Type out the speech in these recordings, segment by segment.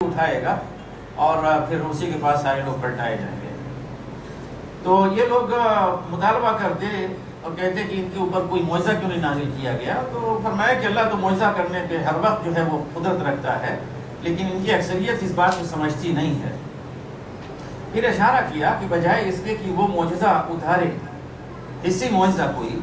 اٹھائے گا اور پھر اسی کے پاس سارے لوگ پلٹائے جائیں گے۔ تو یہ لوگ مطالبہ کرتے اور کہتے کہ ان کے اوپر کوئی معجزہ کیوں نہیں نازل کیا گیا، تو فرمایا کہ اللہ تو معجزہ کرنے پہ ہر وقت جو ہے وہ قدرت رکھتا ہے، لیکن ان کی اکثریت اس بات کو سمجھتی نہیں ہے۔ پھر اشارہ کیا کہ بجائے اس کے کہ وہ معجزہ اتارے، حصی معجزہ کوئی،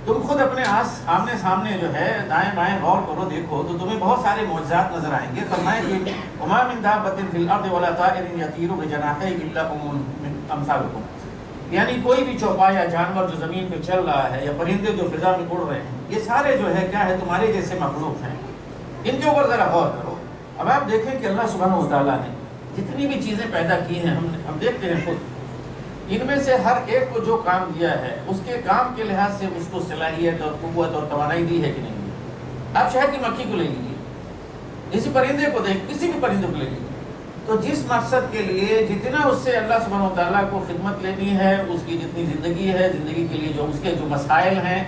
تم خود اپنے آمنے سامنے جو ہے دائیں بائیں غور کرو، دیکھو تو تمہیں بہت سارے معجزات نظر آئیں گے۔ فرمایا کہ وما من دابۃ فی الارض ولا طائر یطیر بجناحیہ الا امم امثالکم، یعنی کوئی بھی چوپایا جانور جو زمین پہ چل رہا ہے یا پرندے جو فضا میں اڑ رہے ہیں، یہ سارے جو ہے کیا ہے، تمہارے جیسے مخلوق ہیں، ان کے اوپر ذرا غور کرو۔ اب آپ دیکھیں کہ اللہ سبحانہ و تعالیٰ نے جتنی بھی چیزیں پیدا کی ہیں، ہم دیکھتے ہیں خود، ان میں سے ہر ایک کو جو کام دیا ہے اس کے کام کے لحاظ سے اس کو صلاحیت اور قوت اور توانائی دی ہے کہ نہیں دی۔ آپ شہد کی مکھی کو لے لیجیے، کسی پرندے کو کسی بھی پرندے کو لے لیجیے، تو جس مقصد کے لیے جتنا اس سے اللہ سبحانہ و تعالیٰ کو خدمت لینی ہے، اس کی جتنی زندگی ہے، زندگی کے لیے جو اس کے جو مسائل ہیں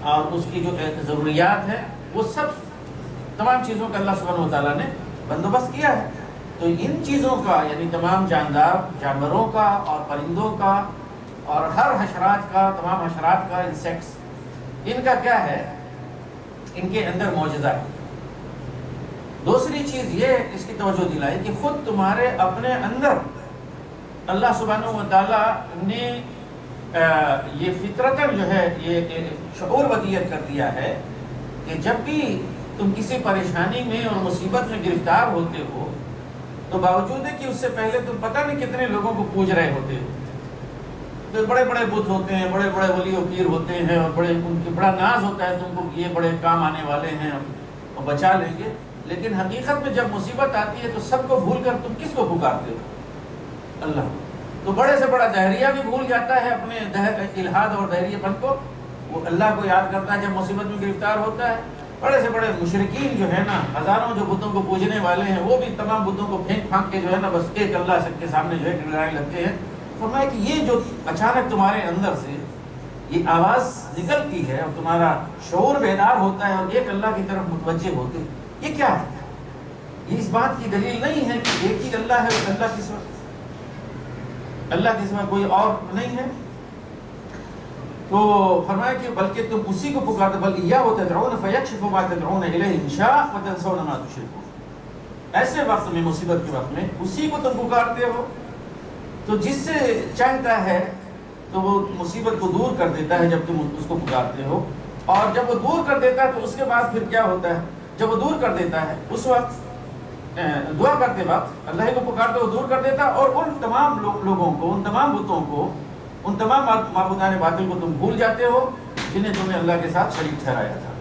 اور اس کی جو ضروریات ہیں، وہ سب تمام چیزوں کا اللہ سبحانہ و تعالیٰ نے بندوبست کیا ہے۔ تو ان چیزوں کا یعنی تمام جاندار جانوروں کا اور پرندوں کا اور ہر حشرات کا، تمام حشرات کا، انسیکٹس، ان کا کیا ہے، ان کے اندر معجزہ ہے۔ دوسری چیز یہ اس کی توجہ دلائی کہ خود تمہارے اپنے اندر اللہ سبحانہ و تعالیٰ نے یہ فطرتاً جو ہے یہ شعور ودیت کر دیا ہے کہ جب بھی تم کسی پریشانی میں اور مصیبت میں گرفتار ہوتے ہو تو باوجود ہے کہ اس سے پہلے تم پتہ نہیں کتنے لوگوں کو پوج رہے ہوتے ہو، تو بڑے بڑے بت ہوتے ہیں، بڑے بڑے ولی و پیر ہوتے ہیں، اور ان کی بڑا ناز ہوتا ہے تم کو کہ یہ بڑے کام آنے والے ہیں اور بچا لیں گے، لیکن حقیقت میں جب مصیبت آتی ہے تو سب کو بھول کر تم کس کو پکارتے ہو؟ اللہ۔ تو بڑے سے بڑا دہریہ بھی بھول جاتا ہے اپنے الہاد اور دہریہ پن کو، وہ اللہ کو یاد کرتا ہے جب مصیبت میں گرفتار ہوتا ہے۔ بڑے سے بڑے مشرکین جو ہے نا، ہزاروں جو بتوں کو پوجنے والے ہیں، وہ بھی تمام بتوں کو پھینک پھانک کے جو ہے نا بس ایک اللہ سب کے سامنے جو ہے گڑگڑانے لگتے ہیں۔ فرمایا کہ یہ جو اچانک تمہارے اندر سے یہ آواز نکلتی ہے اور تمہارا شعور بیدار ہوتا ہے اور ایک اللہ کی طرف متوجہ ہوتے، یہ کیا ہے؟ یہ اس بات کی دلیل نہیں ہے کہ ایک ہی اللہ ہے، اللہ کے سوا کوئی اور نہیں ہے۔ تو فرمایا کہ بلکہ تم اسی کو پکارتے، بل ایاہ تدعون فیکشف ما تدعون الیہ ان شاء وتنسون ما تشرکون، ایسے وقت میں، مصیبت کے وقت میں اسی کو تم پکارتے ہو، تو جس سے چاہتا ہے تو وہ مصیبت کو دور کر دیتا ہے جب تم اس کو پکارتے ہو، اور جب وہ دور کر دیتا ہے تو اس کے بعد پھر کیا ہوتا ہے؟ جب وہ دور کر دیتا ہے اس وقت دعا کرتے وقت اللہ کو پکارتے، وہ دور کر دیتا، اور ان تمام لوگوں کو، ان تمام بتوں کو، ان تمام معبودان باطل کو تم بھول جاتے ہو جنہیں تم نے اللہ کے ساتھ شریک ٹھہرایا تھا۔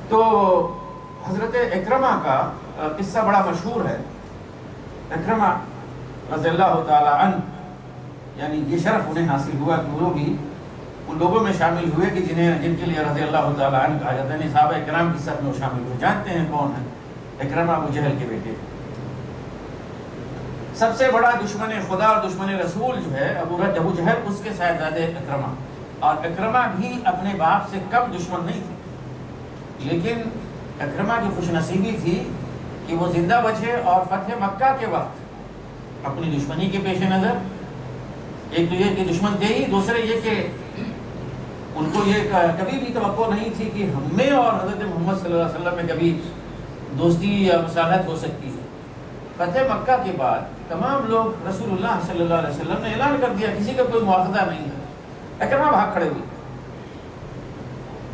تو حضرت اکرمہ کا قصہ بڑا مشہور ہے۔ اکرمہ رضی اللہ تعالی عنہ، یعنی یہ شرف انہیں حاصل ہوا کہ وہ بھی ان لوگوں میں شامل ہوئے کہ جن کے لیے رضی اللہ تعالی عنہ کہا جاتا ہے، صحابہ کرام کی صف میں وہ شامل ہوئے۔ جانتے ہیں کون ہیں؟ اکرمہ ابو جہل کے بیٹے، سب سے بڑا دشمن خدا اور دشمن رسول جو ہے ابو جہل، اس کے صاحبزادے اکرمہ، اور اکرمہ بھی اپنے باپ سے کم دشمن نہیں تھے، لیکن اکرمہ کی خوش نصیبی تھی کہ وہ زندہ بچے اور فتح مکہ کے وقت اپنی دشمنی کے پیش نظر، ایک تو یہ کہ دشمن تھے ہی، دوسرے یہ کہ ان کو یہ کبھی بھی توقع نہیں تھی کہ ہمیں اور حضرت محمد صلی اللہ علیہ وسلم میں کبھی دوستی یا مصالحت ہو سکتی ہے۔ فتح مکہ کے بعد تمام لوگ، رسول اللہ صلی اللہ علیہ وسلم نے اعلان کر دیا کسی کا کوئی مواخذہ نہیں ہے۔ اکرمہ بھاگ کھڑے ہوئے،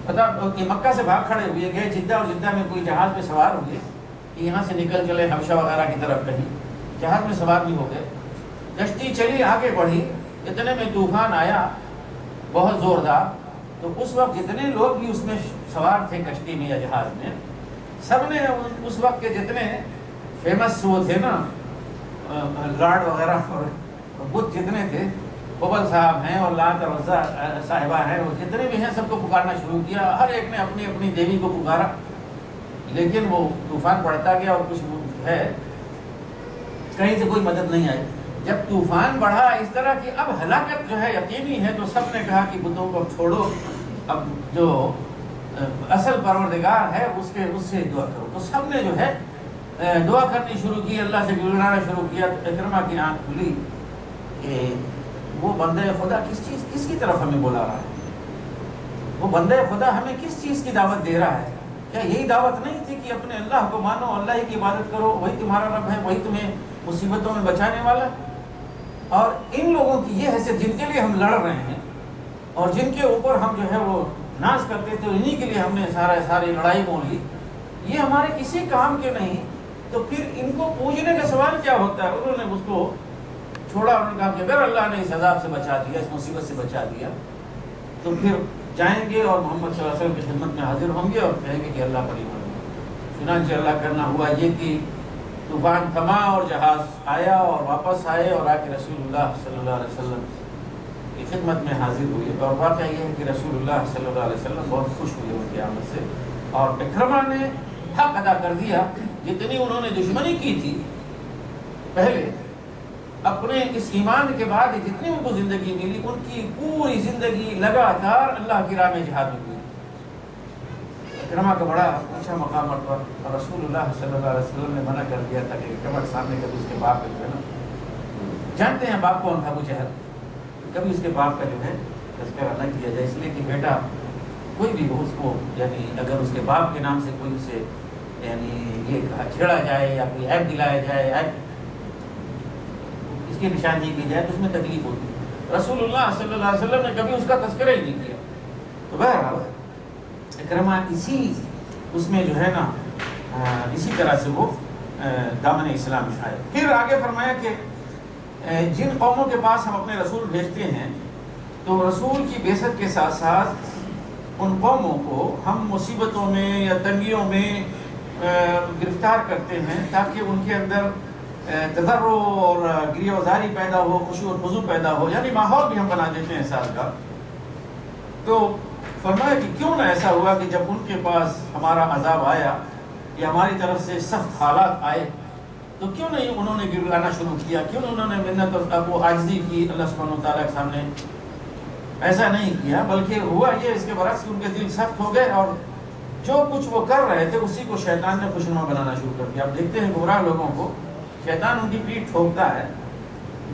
پتہ کہ مکہ سے بھاگ کھڑے ہوئے، گئے جدہ، اور جدہ میں کوئی جہاز پہ سوار ہوئے کہ یہاں سے نکل چلے حبشہ وغیرہ کی طرف کہیں، جہاز میں سوار بھی ہو گئے، کشتی چلی آگے بڑھی، اتنے میں طوفان آیا بہت زوردار، تو اس وقت جتنے لوگ بھی اس میں سوار تھے کشتی میں یا جہاز میں، سب نے اس وقت کے جتنے فیمس وہ تھے نا لارڈ وغیرہ اور بت جتنے تھے، قبل صاحب ہیں اور لات اور عزا صاحبہ ہیں، اور جتنے بھی ہیں سب کو پکارنا شروع کیا، ہر ایک نے اپنی اپنی دیوی کو پکارا، لیکن وہ طوفان پڑتا گیا اور کچھ ہے کہیں سے کوئی مدد نہیں آئی۔ جب طوفان بڑھا اس طرح کی اب ہلاکت جو ہے یقینی ہے، تو سب نے کہا کہ بتوں کو چھوڑو، اب جو اصل پروردگار ہے اس سے دعا کرو۔ تو سب نے جو ہے دعا کرنی شروع کی، اللہ سے گڑگڑانا شروع کیا، تو اکرمہ کی آنکھ کھلی کہ وہ بندہ خدا کس کی طرف ہمیں بلا رہا ہے، وہ بندہ خدا ہمیں کس چیز کی دعوت دے رہا ہے؟ کیا یہی دعوت نہیں تھی کہ اپنے اللہ کو مانو، اللہ ہی کی عبادت کرو، وہی تمہارا رب ہے، وہی تمہیں مصیبتوں میں بچانے والا ہے؟ اور ان لوگوں کی یہ حیثیت جن کے لیے ہم لڑ رہے ہیں اور جن کے اوپر ہم جو ہے وہ ناز کرتے تھے، انہی کے لیے ہم نے ساری لڑائی مول لی، یہ ہمارے کسی کام کے نہیں، تو پھر ان کو پوجنے کا سوال کیا ہوتا ہے؟ انہوں نے اس کو چھوڑا، انہوں نے کہا کہ اگر اللہ نے اس عذاب سے بچا دیا، اس مصیبت سے بچا دیا، تو پھر جائیں گے اور محمد صلی اللہ علیہ وسلم کی خدمت میں حاضر ہوں گے اور کہیں گے کہ اللہ پر ایمان لاؤ۔ چنانچہ اللہ کرنا ہوا یہ کہ طوفان تھما اور جہاز آیا اور واپس آئے اور آ کے رسول اللہ صلی اللہ علیہ وسلم کی خدمت میں حاضر ہوئے، اور واقعہ یہ ہے کہ رسول اللہ صلی اللہ علیہ وسلم بہت خوش ہوئے ان کی آمد سے، اور اکرمہ نے حق ادا کر دیا۔ جتنی انہوں نے دشمنی کی تھی پہلے، اپنے اس ایمان کے بعد جتنی ان کو زندگی ملی، ان کی پوری زندگی لگاتار اللہ کی راہ میں جہاد میں ہوئی۔ اکرمہ کا بڑا اچھا مقام مرتبہ، اور رسول اللہ صلی اللہ علیہ وسلم نے منع کر دیا تھا کہ اکرمہ کے سامنے کبھی اس کے باپ کا جو ہے نا، جانتے ہیں باپ کون تھا، ابو جہل، کبھی اس کے باپ کا جو ہے تذکرہ نہ کیا جائے، اس لیے کہ بیٹا کوئی بھی ہو، اس کو یعنی اگر اس کے باپ کے نام سے کوئی اسے یعنی یہ چھیڑا جائے یا کوئی عیب دلایا جائے، عیب اس کی نشاندہی کی جائے، تو اس میں تکلیف ہوتی ہے۔ رسول اللہ صلی اللہ علیہ وسلم نے کبھی اس کا تذکرہ ہی نہیں کیا۔ تو بہرحال اکرمہ اسی اس میں جو ہے نا اسی طرح سے وہ دامن اسلام میں آئے۔ پھر آگے فرمایا کہ جن قوموں کے پاس ہم اپنے رسول بھیجتے ہیں تو رسول کی بعثت کے ساتھ ساتھ ان قوموں کو ہم مصیبتوں میں یا تنگیوں میں گرفتار کرتے ہیں تاکہ ان کے اندر تضرع اور گریہ وزاری پیدا ہو، خشوع اور خضوع پیدا ہو، یعنی ماحول بھی ہم بنا دیتے ہیں سال کا۔ تو فرمایا کہ کیوں نہ ایسا ہوا کہ جب ان کے پاس ہمارا عذاب آیا یا ہماری طرف سے سخت حالات آئے تو کیوں نہیں انہوں نے گڑگڑانا شروع کیا، کیوں نہیں انہوں نے منت اور عاجزی کی اللہ سبحانہ و تعالیٰ کے سامنے؟ ایسا نہیں کیا، بلکہ ہوا یہ اس کے برعکس ان کے دل سخت ہو گئے اور جو کچھ وہ کر رہے تھے اسی کو شیطان نے خوشنما بنانا شروع کر دیا۔ آپ دیکھتے ہیں گمراہ لوگوں کو شیطان ان کی پیٹھ ٹھوکتا ہے،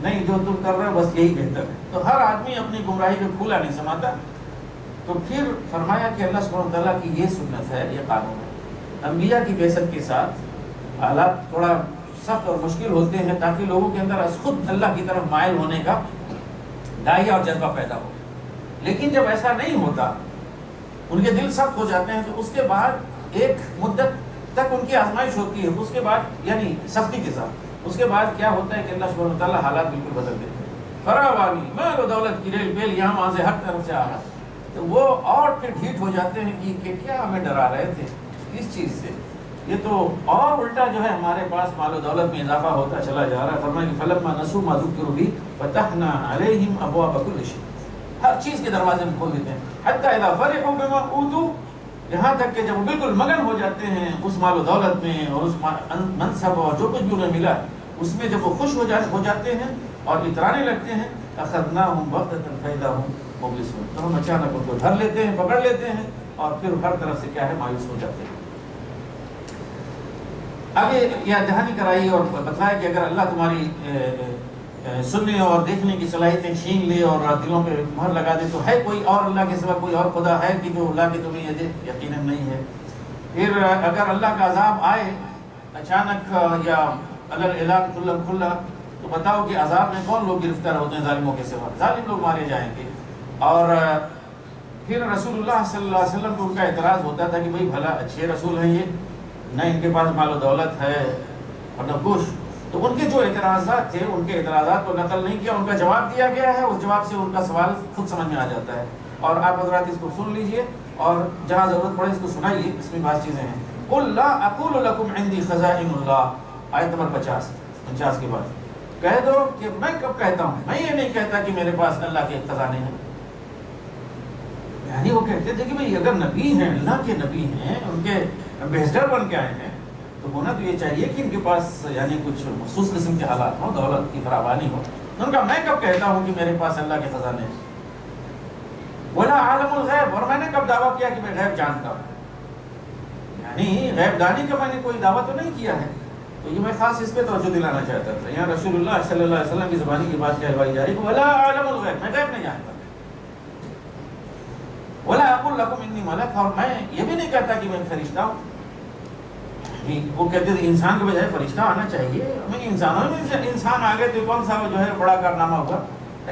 نہیں جو تم کر رہے ہو بس یہی بہتر ہے، تو ہر آدمی اپنی گمراہی پہ پھولا نہیں سماتا۔ تو پھر فرمایا کہ اللہ سبحانہ تعالیٰ کی یہ سنت ہے، یہ قانون ہے، انبیاء کی بعثت کے ساتھ حالات تھوڑا سخت اور مشکل ہوتے ہیں تاکہ لوگوں کے اندر از خود اللہ کی طرف مائل ہونے کا داعیہ اور جذبہ پیدا ہو۔ لیکن جب ایسا نہیں ہوتا، ان کے دل سخت ہو جاتے ہیں، تو اس کے بعد ایک مدت تک ان کی آزمائش ہوتی ہے، اس کے بعد یعنی سختی کے ساتھ، اس کے بعد کیا ہوتا ہے کہ اللہ سبحانہ تعالیٰ حالات بالکل بدل دیتے ہیں۔ فراوانی مال و دولت کی ریل بیل یہاں وہاں سے ہر طرف سے آ رہا، تو وہ اور پھر ڈھیٹ ہو جاتے ہیں کہ کیا ہمیں ڈرا رہے تھے اس چیز سے، یہ تو اور الٹا جو ہے ہمارے پاس مال و دولت میں اضافہ ہوتا چلا جا رہا ہے۔ فرمایا کہ فلما نسوا ما ذکروا به فتحنا علیہم ابواب کل شیء، ہر چیز کے دروازے ہم کھول دیتے ہیں، حتی اذا فرحوا بما اوتوا، یہاں تک کہ جب وہ بالکل مگن ہو جاتے ہیں اس مال و دولت میں اور اس منصب اور جو کچھ بھی انہیں ملا اس میں، جب وہ خوش ہو جاتے ہیں اور اترانے لگتے ہیں، اخذناہم بغتۃ فاذا ہم مبلسون، تو ہم اچانک ان کو دھر لیتے ہیں، پکڑ لیتے ہیں اور پھر ہر طرف سے کیا ہے مایوس ہو جاتے ہیں۔ آگے یہ دہانی کرائی اور بتلایا کہ اگر اللہ تمہاری سننے اور دیکھنے کی صلاحیتیں چھین لے اور دلوں پہ مہر لگا دے تو ہے کوئی اور اللہ کے سوا کوئی اور خدا ہے کہ جو اللہ کے تمہیں یہ دے؟ یقیناً نہیں ہے۔ پھر اگر اللہ کا عذاب آئے اچانک یا اعلان کھلا تو بتاؤ کہ عذاب میں کون لوگ گرفتار ہوتے ہیں ظالموں کے سوا؟ ظالم لوگ مارے جائیں گے۔ اور پھر رسول اللہ صلی اللہ علیہ وسلم کو ان کا اعتراض ہوتا تھا کہ بھئی بھلا اچھے رسول ہیں یہ، نہ ان کے پاس مال و دولت ہے اور نہ کچھ، تو ان کے جو اعتراضات تھے ان کے اعتراضات کو نقل نہیں کیا، ان کا جواب دیا گیا ہے، اس جواب سے ان کا سوال خود سمجھ میں آ جاتا ہے۔ اور آپ حضرات اس کو سن لیجئے اور جہاں ضرورت پڑے اس کو سنائیے، اس میں بعض چیزیں ہیں۔ قُلْ لَا أَقُولُ لَكُمْ عِنْدِي خَزَائِنُ اللَّهِ، آیت نمبر 50 کے بعد کہہ دو کہ میں کب کہتا ہوں، میں یہ نہیں کہتا کہ میرے پاس اللہ کے خزانے ہیں۔ یعنی وہ کہتے تھے کہ بھئی اگر نبی ہیں، اللہ کے نبی ہیں، ان کے ایمبیسڈر بن کے آئے ہیں تو ہونا تو یہ چاہیے کہ ان کے پاس یعنی کچھ مخصوص قسم کے حالات ہوں، دولت کی فراوانی ہو۔ ان کا میں کب کہتا ہوں کہ میرے پاس اللہ کے خزانے ہیں؟ وَلَا عَالَمُ الْغَيْبِ، اور میں نے کب دعویٰ کیا کہ میں غیب جانتا ہوں؟ یعنی غیب دانی کا میں نے کوئی دعویٰ تو نہیں کیا ہے، تو یہ میں خاص اس پہ توجہ دلانا چاہتا تھا. یہاں رسول اللہ صلی اللہ علیہ وسلم کی زبانی کی بات کہلوائی جا رہی ہے وَلَا أَعْلَمُ الْغَيْبَ، میں غیب نہیں جانتا. وَلَا أَقُولُ لَكُمْ إِنِّي مَلَكٌ، اور میں یہ بھی نہیں کہتا کہ میں فرشتہ ہوں. وہ کہتے تھے انسان کے بجائے فرشتہ آنا چاہیے. میں انسانوں میں انسان آگے تو کون سا جو ہے بڑا کارنامہ ہوگا.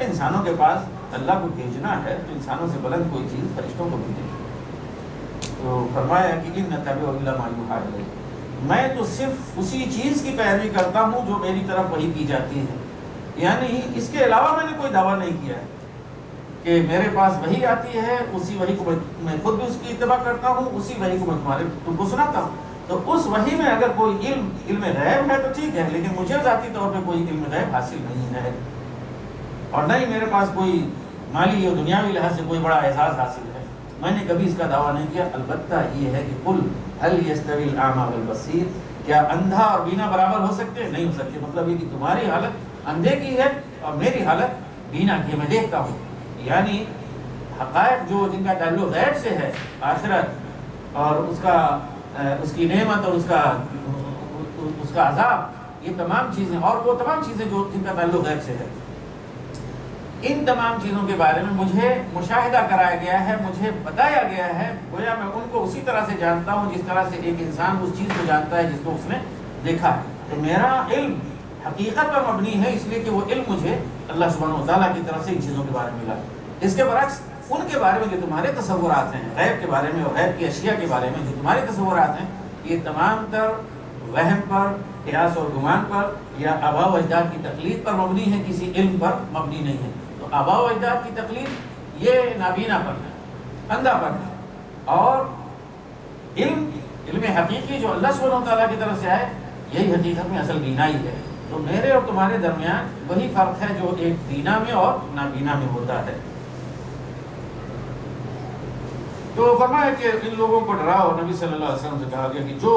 انسانوں کے پاس اللہ کو بھیجنا ہے تو انسانوں سے بلند کوئی چیز فرشتوں کو بھیجے. تو فرمایا کہ إِنَّ أَتَّبِعُ إِلَّا مَا يُوحَىٰ إِلَيَّ، میں تو صرف اسی چیز کی پیروی کرتا ہوں جو میری طرف وحی کی جاتی ہے. یعنی اس کے علاوہ میں نے کوئی دعویٰ نہیں کیا ہے کہ میرے پاس وحی آتی ہے، اسی وحی کو میں خود بھی اس کی اتباع کرتا ہوں، اسی وحی کو میں تم کو سناتا ہوں. تو اس وحی میں اگر کوئی علم غیب ہے تو ٹھیک ہے، لیکن مجھے ذاتی طور پہ کوئی علم غیب حاصل نہیں ہے، اور نہ ہی میرے پاس کوئی مالی اور دنیاوی لحاظ سے کوئی بڑا اعزاز حاصل ہے. میں نے کبھی اس کا دعویٰ نہیں کیا. البتہ یہ ہے کہ قل هل يستوي الأعمى والبصير، کیا اندھا اور بینا برابر ہو سکتے ہیں؟ نہیں ہو سکتے. مطلب یہ کہ تمہاری حالت اندھے کی ہے اور میری حالت بینا کی ہے، میں دیکھتا ہوں. یعنی حقائق جو جن کا تعلق غیب سے ہے، آخرت اور اس کی نعمت اور اس کا عذاب، یہ تمام چیزیں اور وہ تمام چیزیں جو جن کا تعلق غیب سے ہے، ان تمام چیزوں کے بارے میں مجھے مشاہدہ کرایا گیا ہے، مجھے بتایا گیا ہے. گویا میں ان کو اسی طرح سے جانتا ہوں جس طرح سے ایک انسان اس چیز کو جانتا ہے جس کو اس نے دیکھا ہے. تو میرا علم حقیقت پر مبنی ہے، اس لیے کہ وہ علم مجھے اللہ سبحانہ و تعالیٰ کی طرف سے ان چیزوں کے بارے میں ملا. اس کے برعکس ان کے بارے میں جو تمہارے تصورات ہیں غیب کے بارے میں اور غیب کی اشیاء کے بارے میں جو تمہارے تصورات ہیں، یہ تمام تر وہم پر، قیاس اور گمان پر یا آباء و اجداد کی تقلید پر مبنی ہے، کسی علم پر مبنی نہیں ہے. تو آباء و اجداد کی تقلید یہ نابینا پر ہے، اندھا پر ہے، اور علم حقیقی جو اللہ سبحانہ و تعالیٰ کی طرف سے آئے، یہی حقیقت میں اصل بینائی ہے. تو میرے اور تمہارے درمیان وہی فرق ہے جو ایک بینا میں اور نابینا میں ہوتا ہے. تو فرمایا کہ ان لوگوں کو ڈراؤ. نبی صلی اللہ علیہ وسلم سے کہا گیا کہ جو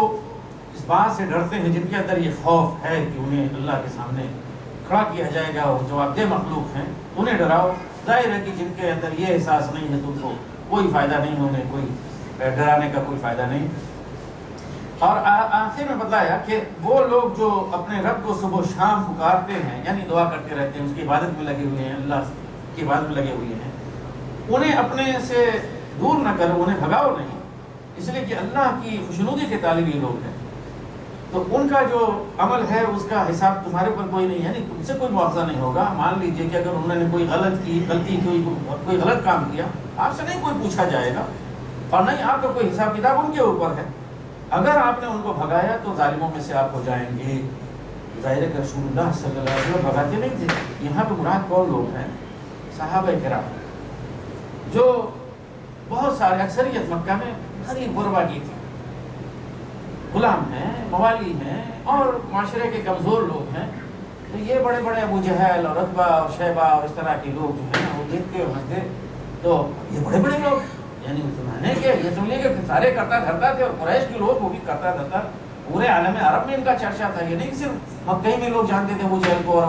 اس بات سے ڈرتے ہیں، جن کے اندر یہ خوف ہے کہ انہیں اللہ کے سامنے کھڑا کیا جائے گا اور جواب دہ مخلوق ہیں، انہیں ڈراؤ. ظاہر ہے کہ جن کے اندر یہ احساس نہیں ہے تو ان کو کوئی فائدہ نہیں، انہیں کوئی ڈرانے کا کوئی فائدہ نہیں. اور آخر میں بتایا کہ وہ لوگ جو اپنے رب کو صبح و شام پکارتے ہیں، یعنی دعا کرتے رہتے ہیں، اس کی عبادت میں لگے ہوئے ہیں، اللہ کی عبادت میں لگے ہوئے ہیں، انہیں اپنے سے دور نہ کرو، انہیں بھگاؤ نہیں، اس لیے کہ اللہ کی خوشنودی کے طالب یہ لوگ ہیں. تو ان کا جو عمل ہے اس کا حساب تمہارے پر کوئی نہیں ہے، یعنی تم سے کوئی مواخذہ نہیں ہوگا. مان لیجئے کہ اگر انہوں نے کوئی غلطی کی، کوئی غلط کام کیا، آپ سے نہیں کوئی پوچھا جائے گا اور نہیں آپ کا کوئی حساب کتاب ان کے اوپر ہے. اگر آپ نے ان کو بھگایا تو ظالموں میں سے آپ ہو جائیں گے. ظاہر ہے کہ رسول اللہ صلی اللہ علیہ وسلم بھگاتے نہیں تھے. یہاں پہ مراد کون لوگ ہیں؟ صحابہ کرام، جو بہت سارے اکثریت مکہ میں غریب غربا کی تھی، غلام ہیں، موالی ہیں اور معاشرے کے کمزور لوگ ہیں. تو یہ بڑے بڑے ابو جہل اور عتبہ اور شیبہ اور اس طرح کے لوگ جو ہیں وہ دیکھتے اور ہنستے. تو یہ بڑے بڑے لوگ، یعنی مسلمانے کے یہ سمجھے کہ سارے کرتا دھرتا تھے، اور قریش کے لوگ وہ بھی کرتا دھرتا. پورے عالم عرب میں ان کا چرچا تھا. یہ نہیں صرف مکہ میں لوگ جانتے تھے ابو جہل کو اور